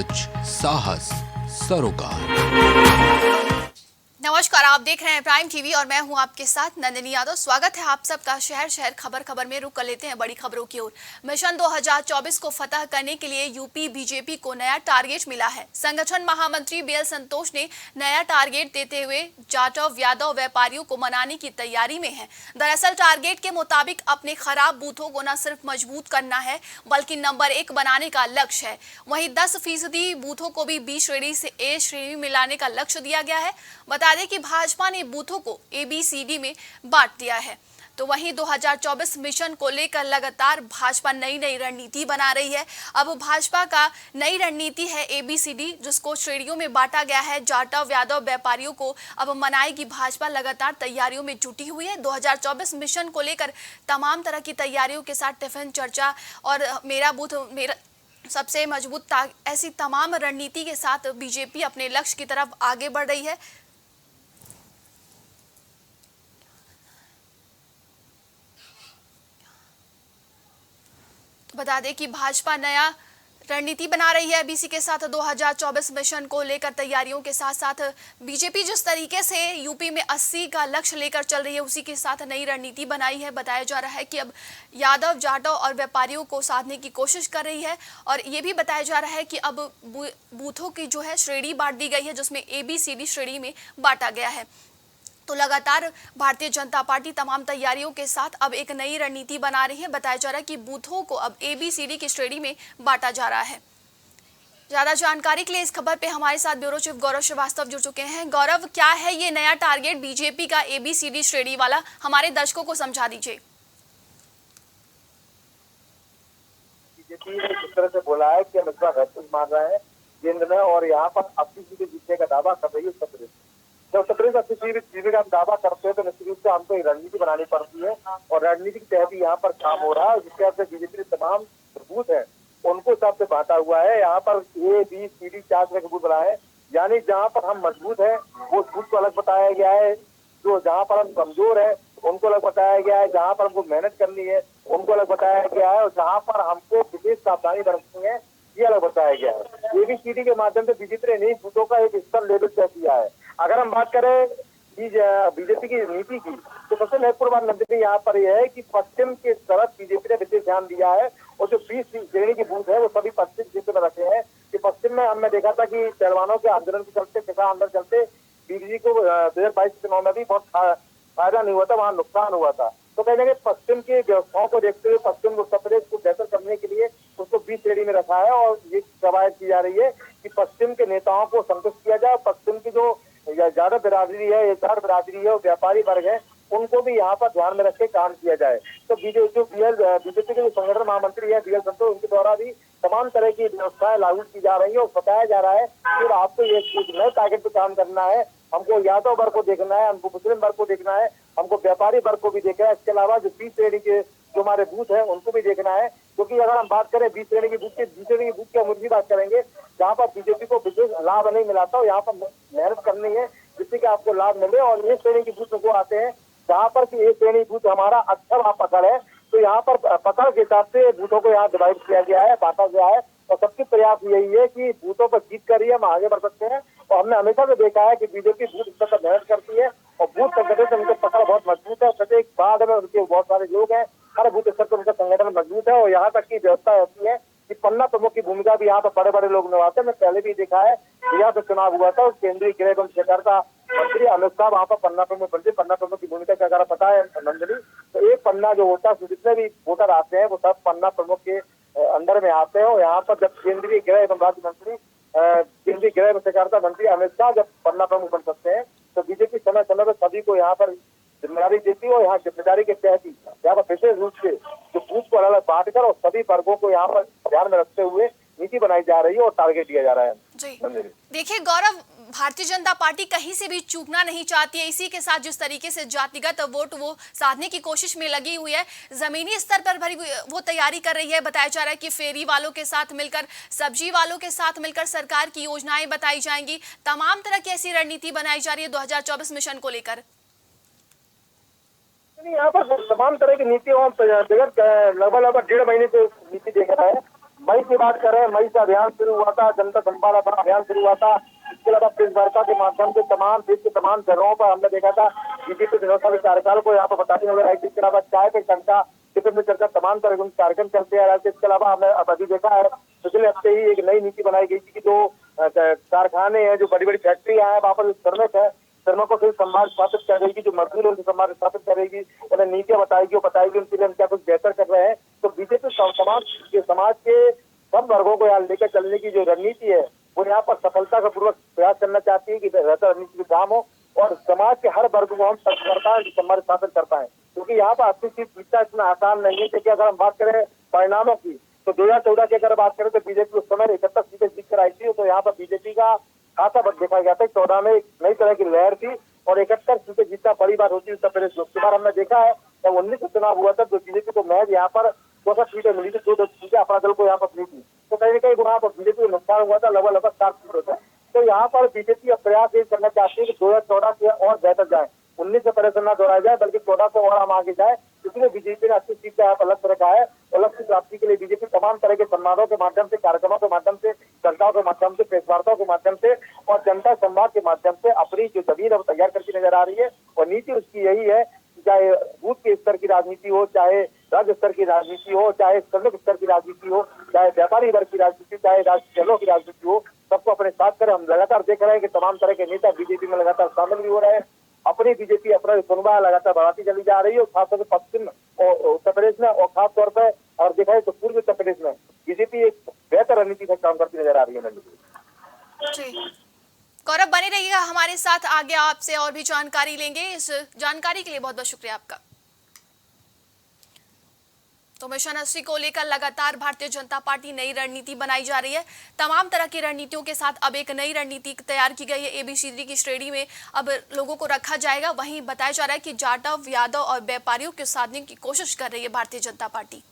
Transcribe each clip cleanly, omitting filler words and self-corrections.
साहस सरोकार। नमस्कार, आप देख रहे हैं प्राइम टीवी और मैं हूं आपके साथ नंदिनी यादव। स्वागत है आप सबका शहर शहर खबर खबर में। रुक कर लेते हैं बड़ी खबरों की ओर। मिशन 2024 को फतह करने के लिए यूपी बीजेपी को नया टारगेट मिला है। संगठन महामंत्री बीएल संतोष ने नया टारगेट देते हुए जाटव यादव व्यापारियों को मनाने की तैयारी में है। दरअसल टारगेट के मुताबिक अपने खराब बूथों को न सिर्फ मजबूत करना है बल्कि नंबर 1 बनाने का लक्ष्य है। वहीं 10% बूथों को भी बी श्रेणी से ए श्रेणी में लाने का लक्ष्य दिया गया है। बता दें कि भाजपा ने बूथों को ABCD में बांट दिया है। तो वहीं 2024 मिशन को लेकर लगातार भाजपा नई नई रणनीति बना रही है। अब भाजपा का नई रणनीति है ABCD, जिसको श्रेणियों में बांटा गया है। जाटव यादव व्यापारियों को अब मनाएगी भाजपा। लगातार तैयारियों में जुटी हुई है। 2024 मिशन को लेकर तमाम तरह की तैयारियों के साथ टिफिन चर्चा और मेरा बूथ मेरा सबसे मजबूत, ऐसी तमाम रणनीति के साथ बीजेपी अपने लक्ष्य की तरफ आगे बढ़ रही है। बता दें कि भाजपा नया रणनीति बना रही है बीसी के साथ। 2024 मिशन को लेकर तैयारियों के साथ साथ बीजेपी जिस तरीके से यूपी में 80 का लक्ष्य लेकर चल रही है, उसी के साथ नई रणनीति बनाई है। बताया जा रहा है कि अब यादव जाटव और व्यापारियों को साधने की कोशिश कर रही है। और ये भी बताया जा रहा है कि अब बूथों की जो है श्रेणी बांट दी गई है, जिसमें ABCD श्रेणी में बांटा गया है। तो लगातार भारतीय जनता पार्टी तमाम तैयारियों के साथ अब एक नई रणनीति बना रही है। बताया जा रहा है कि बूथों को अब ABCD की श्रेणी में बांटा जा रहा है। ज्यादा जानकारी के लिए इस खबर पे हमारे साथ ब्यूरो चीफ गौरव श्रीवास्तव जुड़ चुके हैं। गौरव, क्या है ये नया टारगेट बीजेपी का ABCD श्रेणी वाला, हमारे दर्शकों को समझा दीजिए। बीजेपी ने जिस तरह से बोला है कि हम इस बार मान रहे हैं केंद्र में और यहाँ पर 80 सीटें जीतने का दावा कर रही है उत्तर प्रदेश। जब उत्तर प्रदेश 80 सीटें जीतने का दावा करते हैं तो निश्चित रूप से हमको एक रणनीति बनानी पड़ती है और रणनीति के तहत यहाँ पर काम हो रहा है। जिसके आपसे बीजेपी ने तमाम बूथ है उनको हिसाब से बांटा हुआ है। यहाँ पर ABCD 4 तरह के बूथ बनाए हैं, यानी जहाँ पर हम मजबूत है वो बूथ को अलग बताया गया है, जो जहाँ पर हम कमजोर है उनको अलग बताया गया है, जहाँ पर हमको मेहनत करनी है उनको अलग बताया गया है और जहाँ पर हमको विशेष सावधानी बरतनी है ये अलग बताया गया है। ABCD के माध्यम से बीजेपी ने नई बूथों का एक स्तर लेवल तय किया है। अगर हम बात करें बीजेपी की नीति की तो सबसे महत्वपूर्ण बात नंदिनी यहाँ पर यह है कि पश्चिम के तरफ बीजेपी ने विशेष ध्यान दिया है और जो 20 श्रेणी की बूथ है वो सभी पश्चिम क्षेत्र में रखे हैं। कि पश्चिम में हमने देखा था कि पहलवानों के आंदोलन के चलते किसान आंदोलन चलते बीजेपी को 2022 चुनाव में भी बहुत फायदा नहीं हुआ था, वहाँ नुकसान हुआ था। तो कहीं ना कहीं पश्चिम की व्यवस्थाओं को देखते हुए पश्चिम उत्तर प्रदेश को बेहतर करने के लिए उसको 20 श्रेणी में रखा है और ये कवायद की जा रही है कि पश्चिम के नेताओं को संतुष्ट किया जाए। पश्चिम की जो ज्यादा बिरादरी है, ये चार बिरादरी है, व्यापारी वर्ग है, उनको भी यहाँ पर ध्यान में रख के काम किया जाए। तो बीजेपी के जो संगठन महामंत्री है बीएल संतोष, उनके द्वारा भी तमाम तरह की व्यवस्थाएं लागू की जा रही है और बताया जा रहा है कि आपको ये नए टारगेट पे काम करना है। हमको यादव वर्ग को देखना है, हमको मुस्लिम वर्ग को देखना है, हमको व्यापारी वर्ग को भी देखना है। इसके अलावा जो 20 श्रेणी के जो हमारे बूथ है उनको भी देखना है, क्योंकि अगर हम बात करें 20 श्रेणी की बूथ की हम उनकी बात करेंगे जहाँ पर बीजेपी को विशेष लाभ नहीं मिला था, यहाँ पर मेहनत करनी है जिससे कि आपको लाभ मिले। और ये श्रेणी की बूथ को आते हैं जहाँ पर कि एक श्रेणी बूथ हमारा अच्छा वहाँ पकड़ है, तो यहाँ पर पकड़ के हिसाब से बूथों को यहाँ डिवाइड किया गया है, बांटा गया है और सबकी प्रयास यही है कि बूथों पर जीत कर ही हम आगे बढ़ सकते हैं। और हमने हमेशा से देखा है कि बीजेपी बूथ स्तर पर मेहनत करती है और बूथ संगठन से उनके पकड़ बहुत मजबूत है। प्रत्येक वार्ड में उनके बहुत सारे लोग हैं, हर बूथ स्तर पर उनका संगठन मजबूत है और यहाँ तक की व्यवस्था होती है कि पन्ना प्रमुख की भूमिका भी यहाँ पर बड़े बड़े लोग निभाते हैं। मैं पहले भी देखा है, यहाँ पे चुनाव हुआ था, केंद्रीय गृह एवं सहकारिता मंत्री अमित शाह वहाँ पर पन्ना प्रमुख बनते। पन्ना प्रमुख की भूमिका क्या अगर पता है नंदनी, तो एक पन्ना जो होता है जितने भी वोटर आते हैं वो सब पन्ना प्रमुख के अंदर में आते हैं। और यहाँ पर जब केंद्रीय गृह एवं राज्य मंत्री केंद्रीय गृह एवं सहकारिता मंत्री अमित शाह जब पन्ना प्रमुख बन सकते हैं तो बीजेपी समय समय पर सभी को यहाँ पर जिम्मेदारी देती है और यहाँ जिम्मेदारी के तहत ही यहाँ पर विशेष रूप से जो बूथ को अलग अलग बांट कर और सभी वर्गों को यहाँ पर ध्यान में रखते हुए नीति बनाई जा रही है और टारगेट दिया जा रहा है। जी देखिए गौरव, भारतीय जनता पार्टी कहीं से भी चूकना नहीं चाहती है। इसी के साथ जिस तरीके से जातिगत वोट वो साधने की कोशिश में लगी हुई है, जमीनी स्तर पर भरी वो तैयारी कर रही है। बताया जा रहा है कि फेरी वालों के साथ मिलकर, सब्जी वालों के साथ मिलकर सरकार की योजनाएं बताई जाएंगी। तमाम तरह की ऐसी रणनीति बनाई जा रही है 2024 मिशन को लेकर। यहाँ पर तमाम तरह की नीति लगभग 1.5 महीने से नीति देख रहा है। मई की बात करें, मई से अभियान शुरू हुआ था, जनता संपर्क अभियान शुरू हुआ था। इसके अलावा प्रेस वार्ता के माध्यम से तमाम देश के तमाम जगहों पर हमने देखा था बीजेपी विधानसभा कार्यकाल को यहाँ पर बताने नजर आई थी। इसके अलावा चाय पे चर्चा, टिफिन में चर्चा, तमाम तरह के कार्यक्रम चलते आ रहे थे। इसके अलावा हमने अब अभी देखा है पिछले हफ्ते ही एक नई नीति बनाई गई थी कि जो कारखाने हैं, जो बड़ी बड़ी फैक्ट्रियां हैं, वहां पर श्रमिक है, श्रमिकों से संवाद स्थापित करेगी, जो मजदूर उनसे संवाद स्थापित करेगी, उन्हें नीतियां बताएगी और बताएगी उनके लिए हम क्या कुछ बेहतर कर रहे हैं। तो बीजेपी समाज के सब वर्गों को यहाँ लेकर चलने की जो रणनीति है वो यहाँ पर सफलता का पूर्वक प्रयास करना चाहती है कि बेहतर रणनीति का काम हो और समाज के हर वर्ग को हम तत्परता संवाद स्थापित कर पाए। क्योंकि यहाँ पर 80 सीट जीतना इतना आसान नहीं है। क्योंकि अगर हम बात करें परिणामों की तो 2014 की अगर बात करें तो बीजेपी उस समय 71 सीटें जीत कर आई थी। तो यहाँ पर बीजेपी का खासा बद देखा गया था। 14 में एक नई तरह की लहर थी और 71 सीटें जीतना बड़ी बात होती है उत्तर प्रदेश में। उसके बाद हमने देखा है जब 19 चुनाव हुआ था तो बीजेपी को महज यहाँ पर 64 सीटें मिली थी, 2 सीटें अपना दल को यहाँ पर मिली थी। तो कहीं ना कहीं वहाँ पर बीजेपी को नुकसान हुआ था, लगभग 7 सीट होता है। तो यहाँ पर बीजेपी अब प्रयास ये करना चाहती है कि 2014 से और बेहतर जाए, 19 से परेशान न दोहराया जाए बल्कि 14 से और हम आगे जाए। इसलिए बीजेपी ने 80 सीट का यहाँ पर लक्ष्य रखा है और लक्ष्य प्राप्ति के लिए बीजेपी तमाम तरह के सम्मानों के माध्यम से, कार्यक्रमों के माध्यम से, चर्चाओं के माध्यम से, प्रेस वार्ताओं के माध्यम से और जनता संवाद के माध्यम से अपनी जो जमीन अब तैयार करके नजर आ रही है। और नीति उसकी यही है, चाहे बूथ के स्तर की राजनीति हो, चाहे राज्य स्तर की राजनीति हो, चाहे श्रमिक स्तर की राजनीति हो, चाहे व्यापारी वर्ग की राजनीति, चाहे राजनीतिक दलों की राजनीति हो, सबको अपने साथ कर हम लगातार देख रहे हैं कि तमाम तरह के नेता बीजेपी में लगातार शामिल भी हो रहे हैं। अपनी बीजेपी अपना सुनवा लगातार बढ़ाती चली जा रही है और खासतौर पर पश्चिम उत्तर प्रदेश में और खासतौर पर और देखा है तो पूर्वी उत्तर प्रदेश में बीजेपी एक बेहतर रणनीति से काम करती नजर आ रही है। जी गौरव, बने रहिएगा हमारे साथ, आगे आपसे और भी जानकारी लेंगे। इस जानकारी के लिए बहुत बहुत शुक्रिया आपका। तो मिशन 80 को लेकर लगातार भारतीय जनता पार्टी नई रणनीति बनाई जा रही है। तमाम तरह की रणनीतियों के साथ अब एक नई रणनीति तैयार की गई है। ABCD की श्रेणी में अब लोगों को रखा जाएगा। वहीं बताया जा रहा है कि जाटव, यादव और व्यापारियों के साधने की कोशिश कर रही है भारतीय जनता पार्टी।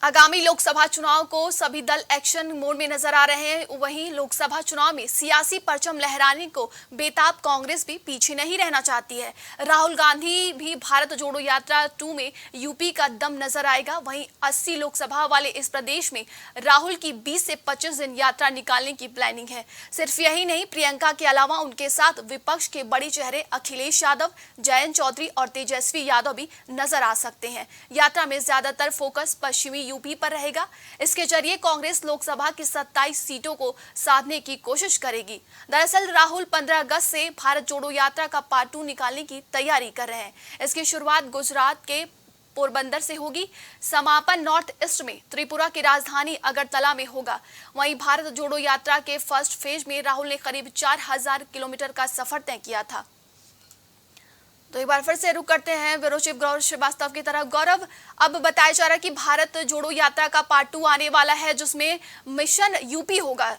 आगामी लोकसभा चुनाव को सभी दल एक्शन मोड में नजर आ रहे हैं। वहीं लोकसभा चुनाव में सियासी परचम लहराने को बेताब कांग्रेस भी पीछे नहीं रहना चाहती है। राहुल गांधी भी भारत जोड़ो यात्रा 2 में यूपी का दम नजर आएगा। वहीं 80 लोकसभा वाले इस प्रदेश में राहुल की 20 से 25 दिन यात्रा निकालने की प्लानिंग है। सिर्फ यही नहीं, प्रियंका के अलावा उनके साथ विपक्ष के बड़े चेहरे अखिलेश यादव, जयंत चौधरी और तेजस्वी यादव भी नजर आ सकते हैं। यात्रा में ज्यादातर फोकस पश्चिमी यूपी पर रहेगा। इसके जरिए कांग्रेस लोकसभा की 27 सीटों को साधने की कोशिश करेगी। दरअसल राहुल 15 अगस्त से भारत जोड़ो यात्रा का पार्ट 2 निकालने की तैयारी कर रहे हैं। इसकी शुरुआत गुजरात के पोरबंदर से होगी। समापन नॉर्थ ईस्ट में त्रिपुरा की राजधानी अगरतला में होगा। वहीं भारत जोड़ो यात्रा के फर्स्ट फेज में राहुल ने करीब 4000 किलोमीटर का सफर तय किया था। तो एक बार फिर से रुक करते हैं ब्यूरो चीफ गौरव श्रीवास्तव की तरफ। गौरव, अब बताया जा रहा है कि भारत जोड़ो यात्रा का पार्ट 2 आने वाला है जिसमें मिशन यूपी होगा।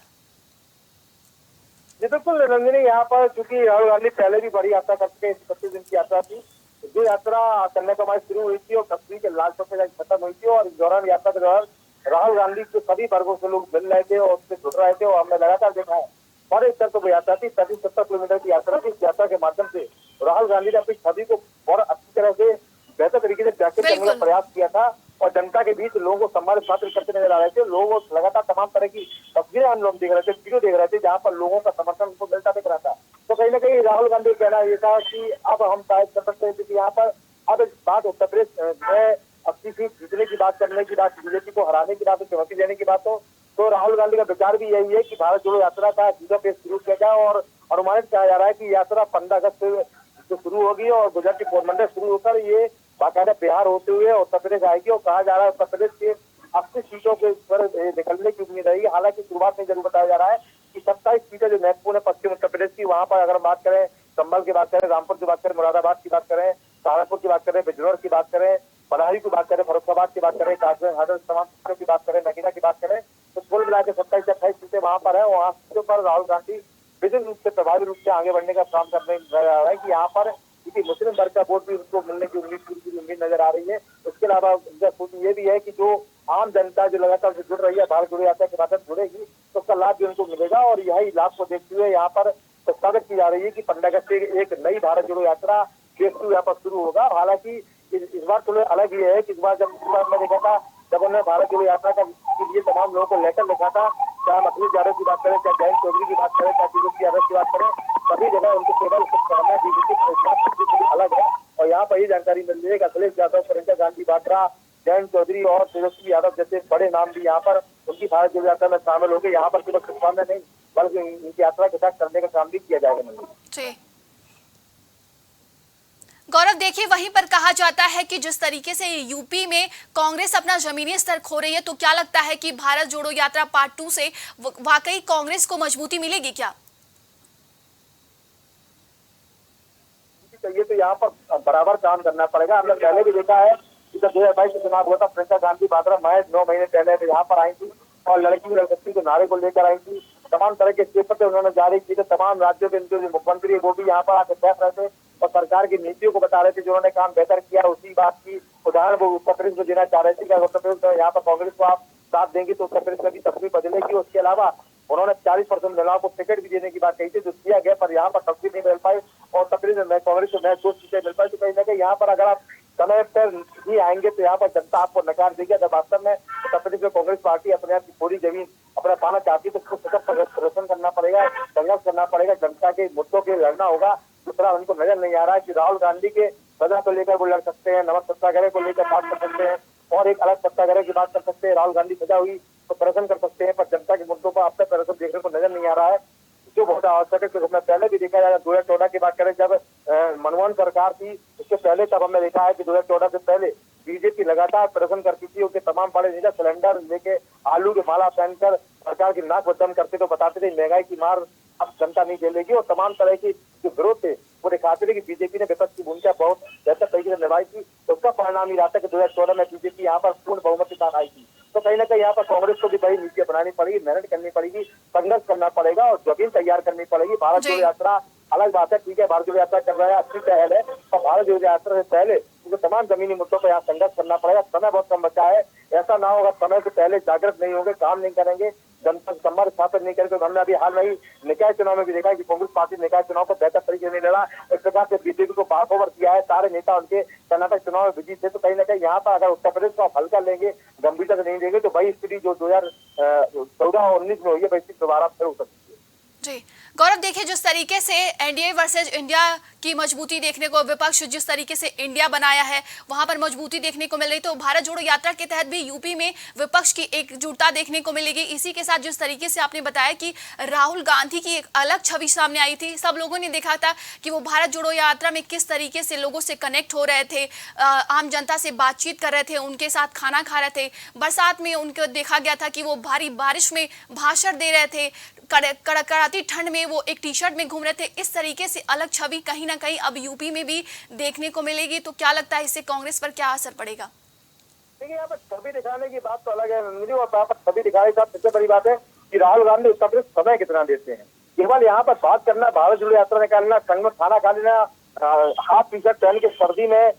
जी बिल्कुल रंजनी, यहाँ पर चूंकि राहुल गांधी पहले भी बड़ी यात्रा कर चुके, 25 दिन की यात्रा थी। जो यात्रा कन्याकुमारी शुरू हुई थी और कश्मीर के लाल चौक पे खत्म हुई थी और इस दौरान यात्रा के दौरान राहुल गांधी के सभी वर्गों से लोग मिल रहे थे और उससे जुड़ रहे थे और हमने लगातार देखा है। बड़े स्तर पर यात्रा थी, 70 किलोमीटर की यात्रा थी। इस यात्रा के माध्यम से राहुल गांधी ने अपनी छवि को बहुत अच्छी तरह से बेहतर तरीके से जागृत करने का प्रयास किया था और जनता के बीच लोगों को सम्मान स्थापित करते नजर आ रहे थे। लोग लगातार तमाम तरह की तस्वीरें हम लोग देख रहे थे, वीडियो देख रहे थे जहाँ पर लोगों का समर्थन उनको मिलता दिख रहा था। तो कहीं ना कहीं राहुल गांधी का कहना ये था कि अब हम शायद कर सकते हैं कि यहाँ पर अब इस बात उत्तर प्रदेश में 80 सीट जीतने की बात करने की बात, बीजेपी को हराने की बात, चुनौती देने की बात हो तो राहुल गांधी का विचार भी यही है कि भारत जोड़ो यात्रा का दूसरा फेज शुरू किया जाए और अनुमानित किया जा रहा है कि यात्रा 15 अगस्त से शुरू होगी और गुजरात के पोरबंदर शुरू होकर ये बाकायदा बिहार होते हुए उत्तर प्रदेश आएगी और कहा जा रहा है उत्तर प्रदेश के 80 सीटों के ऊपर निकलने की उम्मीद रहेगी। हालांकि शुरुआत में जरूर बताया जा रहा है कि 27 सीटें जो महत्वपूर्ण है पश्चिम उत्तर प्रदेश की, वहां पर अगर हम बात करें संभल की बात करें, रामपुर की बात करें, मुरादाबाद की बात करें, सहारनपुर की बात करें, बिजनौर की बात करें, पढ़ाई की बात करें, फरुखाबाद की बात करें, कासगंज तमाम सीटों की बात करें, नगीना की बात करें, तो कुल मिला के 27 से 28 सीटें वहां पर है। वहां सीटों पर राहुल गांधी विभिन्न रूप से प्रभावी रूप से आगे बढ़ने का काम करने नजर आ रहा है कि यहाँ पर क्योंकि मुस्लिम वर्ग का वोट भी उनको मिलने की उम्मीद नजर आ रही है। उसके अलावा ये भी है कि जो आम जनता जो लगातार जुड़ रही है भारत जोड़ो यात्रा के माध्यम जुड़ेगी तो उसका लाभ भी उनको मिलेगा और यही लाभ को देखते हुए यहाँ पर प्रस्तावित की जा रही है कि 15 अगस्त से एक नई भारत जोड़ो यात्रा फेज 2 यहाँ पर शुरू होगा। हालांकि इस बार थोड़ा अलग ये है कि इस बार जब मैंने देखा था जब उन्होंने भारत जोड़ो यात्रा का के लिए तमाम लोगों को लेटर लिखा था, चाहे हम अखिलेश यादव की बात करें, चाहे जयंत चौधरी की बात करें, चाहे तेजस्वी यादव की बात करें, सभी जगह उनको केवल शुभकामनाएं दी गई थी। अलग है और यहाँ पर ये जानकारी मिल रही है कि अखिलेश यादव, प्रियंका गांधी वाड्रा, जयंत चौधरी और तेजस्वी यादव जैसे बड़े नाम भी यहाँ पर उनकी भारत जोड़ो यात्रा में शामिल हो गए। यहाँ पर केवल शुभकामनाएं नहीं बल्कि इनकी यात्रा के साथ करने का काम भी किया जाएगा। जी गौरव, देखिए वहीं पर कहा जाता है कि जिस तरीके से यूपी में कांग्रेस अपना जमीनी स्तर खो रही है, तो क्या लगता है कि भारत जोड़ो यात्रा पार्ट 2 से वाकई कांग्रेस को मजबूती मिलेगी क्या? चाहिए तो यहाँ पर बराबर काम करना पड़ेगा। हमने पहले भी देखा है कि जब 2022 का चुनाव हुआ था, प्रियंका गांधी वाड्रा महज 9 महीने पहले यहाँ पर आई थी और लड़की लड़की के नारे को लेकर आई थी। तमाम तरह के स्टेटमेंट उन्होंने जारी किए थे। तमाम राज्यों के जो मुख्यमंत्री वो भी यहाँ पर आकर बैठ रहे थे और सरकार की नीतियों को बता रहे थे, जो उन्होंने काम बेहतर किया। उसी बात की उदाहरण वो उत्तर प्रदेश में देना चाह रहे थे कि उत्तर प्रदेश में यहाँ पर कांग्रेस को आप साथ देंगे तो उत्तर प्रदेश में भी तस्वीर बदलेगी। उसके अलावा उन्होंने 40% महिलाओं को टिकट भी देने की बात कही थी, जो किया गया, पर यहाँ पर तस्वीर नहीं मिल पाई और उत्तर प्रदेश में कांग्रेस को नए 2 सीटें मिल पाई। तो कहीं ना कहीं यहाँ पर अगर आप समय पर नहीं आएंगे तो यहाँ पर जनता आपको नकार देगी। अगर वास्तव में उत्तर प्रदेश में कांग्रेस पार्टी अपने आप की थोड़ी जमीन अपना पाना चाहती है तो उसको सशक्त प्रदर्शन करना पड़ेगा, संघर्ष करना पड़ेगा, जनता के मुद्दों के लड़ना होगा। दूसरा उनको नजर नहीं आ रहा है कि राहुल गांधी के सजा को लेकर वो लड़ सकते हैं, नमक सत्याग्रह को लेकर बात कर सकते हैं और एक अलग सत्याग्रह की बात कर सकते हैं। राहुल गांधी सजा हुई तो प्रदर्शन कर सकते हैं, पर जनता के मुद्दों पर अब तक प्रदर्शन देखने को नजर नहीं आ रहा है, जो बहुत आवश्यक है। क्योंकि हमने पहले भी देखा जाए 2014 की बात करें, जब मनमोहन सरकार थी उसके पहले, तब हमने देखा है कि 2014 से पहले बीजेपी लगातार प्रदर्शन करती थी। उनके तमाम बड़े नेता सिलेंडर लेके आलू के माला पहनकर सरकार की नाक बदनाम करते तो बताते थे महंगाई की मार अब जनता नहीं झेलेगी और तमाम तरह की जो विरोध थे वो दिखाते थे कि बीजेपी ने विपक्ष की भूमिका बहुत बेहतर तरीके से निभाई थी। तो उसका परिणाम ही रहा था कि 2014 में बीजेपी यहाँ पर पूर्ण बहुमत के साथ आई थी। तो कहीं ना कहीं यहाँ पर कांग्रेस को भी बड़ी नीति अपनानी पड़ेगी, मेहनत करनी पड़ेगी, संघर्ष करना पड़ेगा और जमीन तैयार करनी पड़ेगी। भारत जोड़ो यात्रा अलग बात है, ठीक है, भारत जोड़ो यात्रा कर रहा है, अच्छी पहल है, और भारत जोड़ो यात्रा से पहले उनको तमाम जमीनी मुद्दों पर यहाँ संघर्ष करना पड़ेगा। समय बहुत कम बचा है, ऐसा ना होगा समय से पहले जागृत नहीं होंगे, काम नहीं करेंगे, जनता संपर्क स्थापित नहीं करेंगे। हमने अभी हाल में ही निकाय चुनाव में भी देखा है कि कांग्रेस पार्टी निकाय चुनाव को बेहतर तरीके से नहीं लड़ा, इस प्रकार से बीजेपी को पास ओवर किया है। सारे नेता उनके कर्नाटक चुनाव में बिजी थे। तो कहीं ना कहीं यहाँ पर अगर उत्तर प्रदेश को आप हल्का लेंगे, गंभीरता से नहीं देंगे, तो वही स्थिति जो 2014 और 19 में हुई है, वही स्थिति दोबारा फिर हो सकती है। जी गौरव, देखिए जिस तरीके से एनडीए वर्सेज इंडिया की मजबूती देखने को, विपक्ष जिस तरीके से इंडिया बनाया है वहां पर मजबूती देखने को मिल रही, तो भारत जोड़ो यात्रा के तहत भी यूपी में विपक्ष की एकजुटता देखने को मिलेगी। इसी के साथ जिस तरीके से आपने बताया कि राहुल गांधी की एक अलग छवि सामने आई थी, सब लोगों ने देखा था कि वो भारत जोड़ो यात्रा में किस तरीके से लोगों से कनेक्ट हो रहे थे, आम जनता से बातचीत कर रहे थे, उनके साथ खाना खा रहे थे, बरसात में उनको देखा गया था कि वो भारी बारिश में भाषण दे रहे थे, कड़कड़ाती ठंड में वो एक टी शर्ट में घूम रहे थे। इस तरीके से अलग छवि कहीं ना कहीं अब यूपी में भी देखने को मिलेगी। तो क्या लगता है इससे कांग्रेस पर क्या असर पड़ेगा? देखिए, यहाँ पर छवि दिखाने की बात तो अलग है और यहाँ पर छवि दिखाने की सबसे बड़ी बात है कि राहुल गांधी उत्तर प्रदेश समय कितना देते हैं। केवल यहाँ पर बात करना, भारत जोड़ो यात्रा निकालना, संग में खाना खा लेना, हाफ टी शर्ट पहन के सर्दी में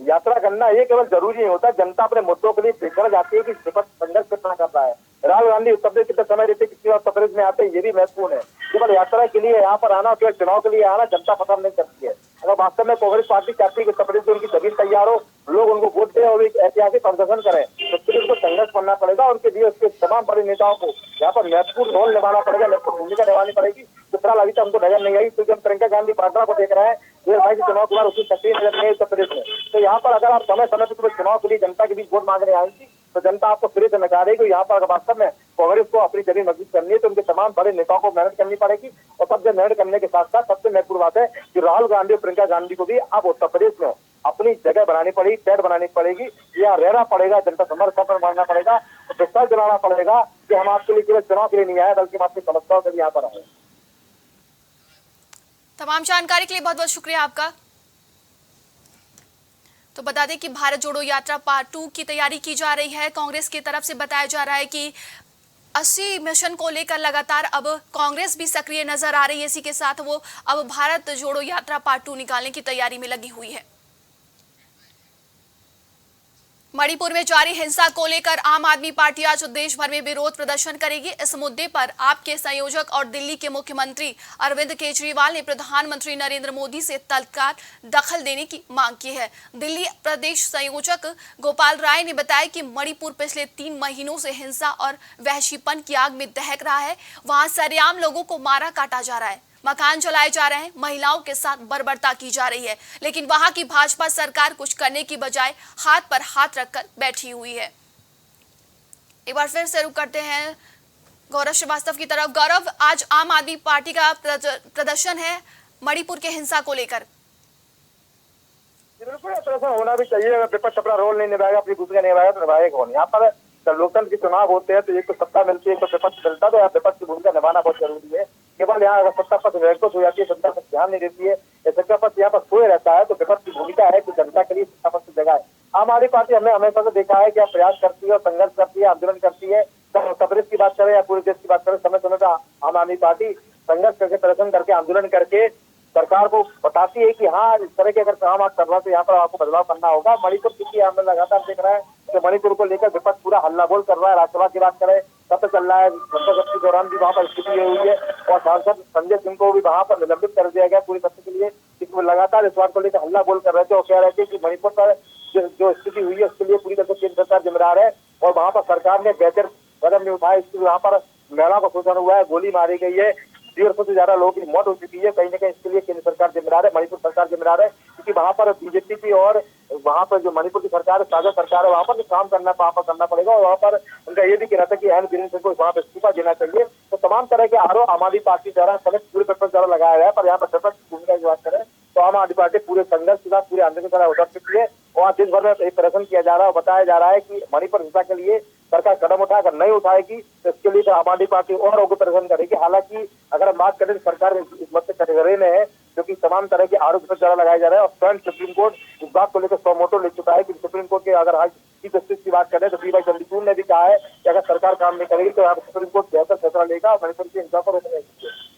यात्रा करना, ये केवल जरूरी नहीं होता। जनता अपने मुद्दों के लिए बेखबर जाती है कि विपक्ष संघर्ष कितना कर रहा है। राहुल गांधी उत्तर प्रदेश कितना समय देते, कितनी बार उत्तर प्रदेश में आते हैं, ये भी महत्वपूर्ण है। केवल यात्रा के लिए यहाँ पर आना, केवल चुनाव के लिए आना जनता पसंद नहीं करती है। अगर वास्तव में कांग्रेस पार्टी चाहती है कि उत्तर प्रदेश में उनकी जमीन तैयार हो, लोग उनको वोट दें और एक ऐतिहासिक प्रदर्शन करें, तो फिर उनको संघर्ष करना पड़ेगा। उनके लिए उसके तमाम बड़े नेताओं को यहाँ पर महत्वपूर्ण रोल निभाना पड़ेगा, महत्वपूर्ण भूमिका निभानी पड़ेगी। दूसरा अभी तक हमको नजर नहीं आई, क्योंकि हम प्रियंका गांधी वाड्रा को देख रहे हैं 2022 चुनाव के बाद उसकी सक्रिय नजर नहीं उत्तर प्रदेश में। तो यहाँ पर अगर आप समय समय पर चुनाव के लिए जनता के बीच वोट मांगने आएंगी तो जनता आपको फिर से नकारेगी। यहाँ पर अगर वास्तव में कांग्रेस को अपनी जमीन मजबूत करनी है तो उनके तमाम बड़े नेताओं को मेहनत करनी पड़ेगी। और सबसे मेहनत करने के साथ साथ सबसे महत्वपूर्ण बात है कि राहुल गांधी और प्रियंका गांधी को भी अब उत्तर प्रदेश में अपनी जगह बनानी पड़ेगी, पैड बनानी पड़ेगी, यहाँ रहना पड़ेगा, जनता समर्थन पर मानना पड़ेगा, विश्वास दिलाना पड़ेगा कि हम आपके लिए केवल चुनाव के लिए नहीं आए बल्कि हम आपकी समस्याओं के लिए यहाँ पर आए। तमाम जानकारी के लिए बहुत बहुत शुक्रिया आपका। तो बता दें कि भारत जोड़ो यात्रा पार्ट 2 की तैयारी की जा रही है। कांग्रेस की तरफ से बताया जा रहा है कि 80 मिशन को लेकर लगातार अब कांग्रेस भी सक्रिय नजर आ रही है। इसी के साथ वो अब भारत जोड़ो यात्रा पार्ट 2 निकालने की तैयारी में लगी हुई है। मणिपुर में जारी हिंसा को लेकर आम आदमी पार्टी आज देश भर में विरोध प्रदर्शन करेगी। इस मुद्दे पर आप के संयोजक और दिल्ली के मुख्यमंत्री अरविंद केजरीवाल ने प्रधानमंत्री नरेंद्र मोदी से तत्काल दखल देने की मांग की है। दिल्ली प्रदेश संयोजक गोपाल राय ने बताया कि मणिपुर पिछले 3 महीनों से हिंसा और वहशीपन की आग में दहक रहा है। वहां सरेआम लोगों को मारा काटा जा रहा है, मकान जलाए जा रहे हैं, महिलाओं के साथ बर्बरता की जा रही है, लेकिन वहां की भाजपा सरकार कुछ करने की बजाय हाथ पर हाथ रखकर बैठी हुई है। एक बार फिर से रुक करते हैं गौरव श्रीवास्तव की तरफ। गौरव, आज आम आदमी पार्टी का प्रदर्शन है मणिपुर के हिंसा को लेकर। बिल्कुल प्रदर्शन होना भी चाहिए। अगर विपक्ष अपना रोल नहीं निभाएगा, अपनी भूमिका नहीं निभाएगा तो निभाएगा कौन? यहाँ पर जब लोकतंत्र के चुनाव होते हैं तो एक तो सत्ता मिलती है, एक तो विपक्ष मिलता है, तो यहाँ विपक्ष की भूमिका निभाना बहुत जरूरी है। केवल यहाँ अगर सत्ता पक्ष निर्दोष हो जाती है, सत्ता पक्ष ध्यान नहीं देती है, सत्ता पक्ष यहाँ पर सोए रहता है, तो विपक्ष की भूमिका है कि जनता के लिए सत्ता पक्ष जगह है। आम आदमी पार्टी हमने हमेशा से देखा है कि आप प्रयास करती है और संघर्ष करती है, आंदोलन करती है। कवरेज की बात करें या पूरे देश की बात करें, समय समय पर आम आदमी पार्टी संघर्ष करके, प्रदर्शन करके, आंदोलन करके सरकार को बताती है कि हाँ, इस तरह के अगर काम आप कर रहा तो यहाँ पर आपको बदलाव करना होगा। मणिपुर की हमने लगातार देख रहा है कि मणिपुर को लेकर विपक्ष पूरा हल्ला बोल कर रहा है। राज्यसभा की बात करें सत्र चल रहा है, सत्र के दौरान भी वहाँ पर स्थिति ये हुई है और सांसद संजय सिंह को भी वहाँ पर निलंबित कर दिया गया पूरी सत्र के लिए। वो लगातार इस बात को लेकर हल्ला बोल कर रहे थे और कह रहे थे कि मणिपुर पर जो स्थिति हुई है उसके लिए पूरी तरह से केंद्र सरकार जिम्मेदार है और वहाँ पर सरकार ने बेहतर कदम नहीं उठाया। इसके वहाँ पर महिलाओं का शोषण हुआ है, गोली मारी गई है, 150 से ज्यादा लोगों की मौत हो चुकी है। कहीं ना कहीं इसके लिए केंद्र सरकार जिम्मेदार है, मणिपुर सरकार जिम्मेदार है, क्योंकि वहाँ पर बीजेपी की और वहाँ पर जो मणिपुर की सरकार है, साझा सरकार है, वहाँ पर काम करना पड़ेगा और वहाँ पर उनका ये भी कहना था कि एन बीरेंद्र सिंह को वहाँ पर इस्तीफा देना चाहिए। तो तमाम तरह के आरोप आम आदमी पार्टी द्वारा समेत पूरे पेपर द्वारा लगाया गया है। पर यहाँ पर विपक्ष की भूमिका की बात करें तो आम आदमी पार्टी पूरे संघर्ष के साथ पूरे आंदोलन का उतर चुकी है और देश भर में एक प्रदर्शन किया जा रहा है और बताया जा रहा है कि मणिपुर हिंसा के लिए सरकार कदम उठाकर नहीं उठाएगी तो इसके लिए आम आदमी पार्टी और उग्र प्रदर्शन करेगी। हालांकि अगर हम बात करें तो सरकार इस मत से कटघरे में है, क्योंकि तमाम तरह के आरोप द्वारा लगाए जा रहे हैं और स्वयं सुप्रीम कोर्ट इस बात को लेकर सौ मोटो ले चुका है कि सुप्रीम कोर्ट के अगर हाल चीफ जस्टिस की बात करें तो डी वाई चंद्रचूड़ ने भी कहा है कि अगर सरकार काम नहीं करेगी तो यहाँ पर सुप्रीम कोर्ट बेहतर फैसला लेगा और मणिपुर की हिंसा पर रोकने।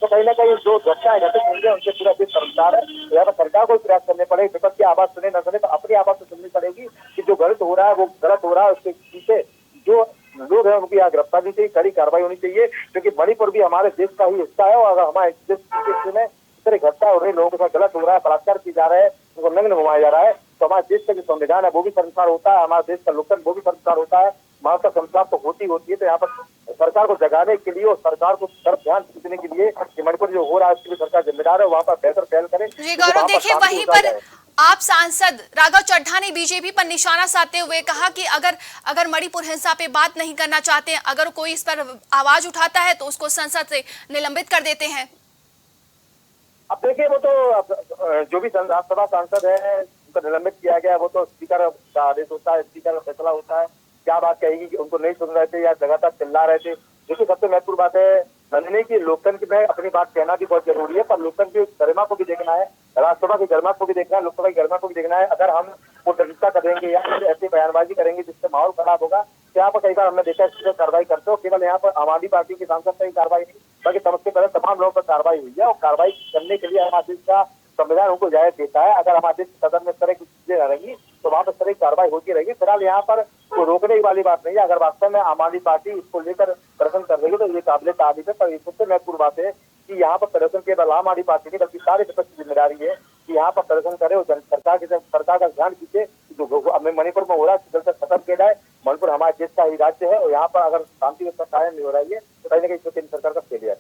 तो कहीं ना कहीं जो घटनाएं घटित होंगे उनसे पूरा देश शर्मसार है। यहाँ पर सरकार को प्रयास करने पड़े, विपक्ष की आवाज सुने न सुने तो अपनी आवाज तो सुननी पड़ेगी कि जो गलत हो रहा है वो गलत हो रहा है, उसके पीछे जो लोग हैं उनकी यहाँ गिरफ्तार होनी चाहिए, कड़ी कार्रवाई होनी चाहिए, क्योंकि मणिपुर भी हमारे देश का ही हिस्सा है और अगर हमारे देश में इस तरह घटना हो रही है, लोगों के साथ गलत हो रहा है, बलात्कार किया जा रहा है, उनको नग्न घुमाया जा रहा है, तो हमारे देश का जो संविधान है वो भी संस्कार होता है, हमारे देश का लोकतंत्र वो भी संस्कार होता है, वहाँ का संस्कार तो होती है। तो यहाँ पर सरकार को जगाने के लिए और सरकार को तरफ ध्यान देने के लिए कि मणिपुर जो हो रहा है उसकी भी सरकार जिम्मेदार है, वहाँ पर बेहतर पहल करे। जी गौरव, देखिए वहीं पर आप सांसद राघव चड्ढा ने बीजेपी पर निशाना साधते हुए कहा कि अगर मणिपुर हिंसा पे बात नहीं करना चाहते हैं, अगर कोई इस पर आवाज उठाता है तो उसको संसद से निलंबित कर देते हैं। अब देखिए वो तो जो भी राज्यसभा सांसद है उनको निलंबित किया गया, वो तो स्पीकर का आदेश होता है, स्पीकर का फैसला होता है। क्या बात कहेगी कि उनको नहीं सुन रहे थे या लगातार चिल्ला रहे थे। देखिए सबसे महत्वपूर्ण बात है नंदनी की लोकतंत्र में अपनी बात कहना भी बहुत जरूरी है, पर लोकतंत्र की गरिमा को भी देखना है, राज्यसभा की गरिमा को भी देखना है, लोकसभा की गरिमा को भी देखना है। अगर हम वो दलिता करेंगे या फिर ऐसी बयानबाजी करेंगे जिससे माहौल खराब होगा तो यहाँ पर कई बार हमने देखा है कार्रवाई करते हो। केवल यहाँ पर आम आदमी पार्टी के सांसद पर ही कार्रवाई नहीं बल्कि सबसे पहले तमाम लोगों पर कार्रवाई हुई है और कार्रवाई करने के लिए हमारे देश का संविधान उनको इजाजत देता है। अगर हमारे देश के सदन में इस तरह की चीजें रहेंगी तो वहाँ पर इस तरह की कार्रवाई होती रहेगी। फिलहाल यहाँ पर तो रोकने वाली बात नहीं है। अगर वास्तव में आम आदमी पार्टी इसको लेकर प्रदर्शन कर रही है तो ये काबिल तारीफ है, पर ये सबसे महत्वपूर्ण बात है कि यहाँ पर प्रदर्शन केवल आम आदमी पार्टी नहीं बल्कि सारे विपक्ष की जिम्मेदारी है कि यहाँ पर प्रदर्शन करे और सरकार का ध्यान खींचे जो मणिपुर में हो रहा है जल्द से खत्म किया जाए। मणिपुर हमारे देश का ही राज्य है और यहाँ पर अगर शांति व्यवस्था कायम नहीं हो रही है तो कहीं ना कहीं केंद्र सरकार का फेलियर है।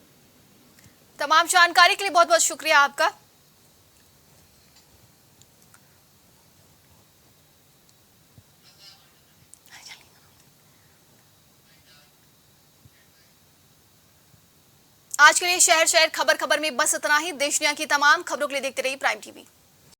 तमाम जानकारी के लिए बहुत बहुत शुक्रिया आपका। आज के लिए शहर शहर खबर खबर में बस इतना ही। देश दुनिया की तमाम खबरों के लिए देखते रहिए प्राइम टीवी।